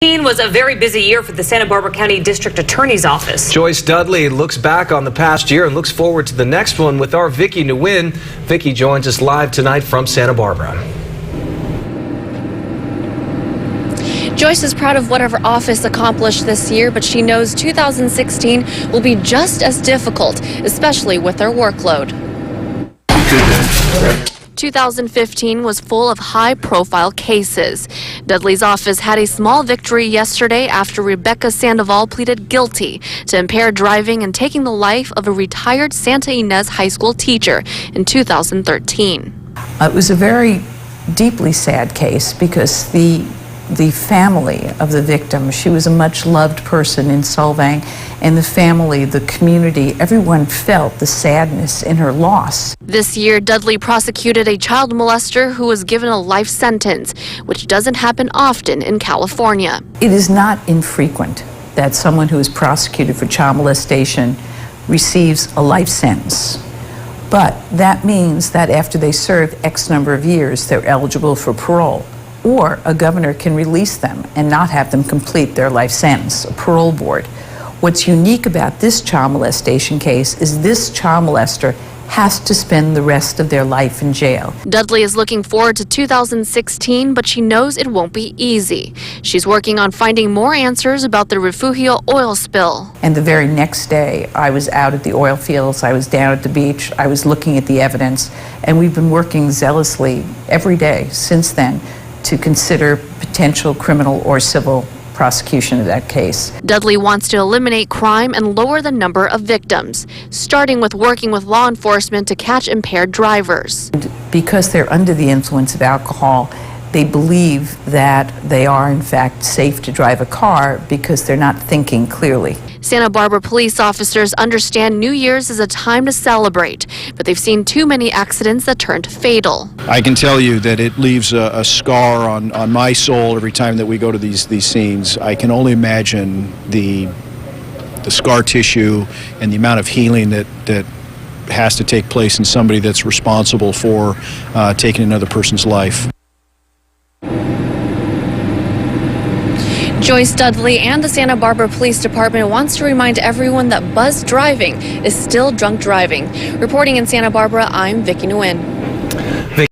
Was a very busy year for the Santa Barbara County District Attorney's Office. Joyce Dudley looks back on the past year and looks forward to the next one with our Vicky Nguyen. Vicky joins us live tonight from Santa Barbara. Joyce is proud of what her office accomplished this year, but she knows 2016 will be just as difficult, especially with their workload. 2015 was full of high-profile cases. Dudley's office had a small victory yesterday after Rebecca Sandoval pleaded guilty to impaired driving and taking the life of a retired Santa Ynez High School teacher in 2013. It was a very deeply sad case because the family of the victim, she was a much loved person in Solvang, and the family, the community, everyone felt the sadness in her loss. This year, Dudley prosecuted a child molester who was given a life sentence, which doesn't happen often in California. It is not infrequent that someone who is prosecuted for child molestation receives a life sentence. But that means that after they serve X number of years, they're eligible for parole. Or a governor can release them and not have them complete their life sentence, a parole board. What's unique about this child molestation case is this child molester has to spend the rest of their life in jail. Dudley is looking forward to 2016, but she knows it won't be easy. She's working on finding more answers about the Refugio oil spill. And the very next day, I was out at the oil fields, I was down at the beach, I was looking at the evidence, and we've been working zealously every day since then to consider potential criminal or civil prosecution of that case. Dudley wants to eliminate crime and lower the number of victims, starting with working with law enforcement to catch impaired drivers. Because they're under the influence of alcohol, they believe that they are in fact safe to drive a car because they're not thinking clearly. Santa Barbara police officers understand New Year's is a time to celebrate, but they've seen too many accidents that turned fatal. I can tell you that it leaves a scar on my soul every time that we go to these scenes. I can only imagine the scar tissue and the amount of healing that has to take place in somebody that's responsible for taking another person's life. Joyce Dudley and the Santa Barbara Police Department wants to remind everyone that buzzed driving is still drunk driving. Reporting in Santa Barbara, I'm Vicky Nguyen.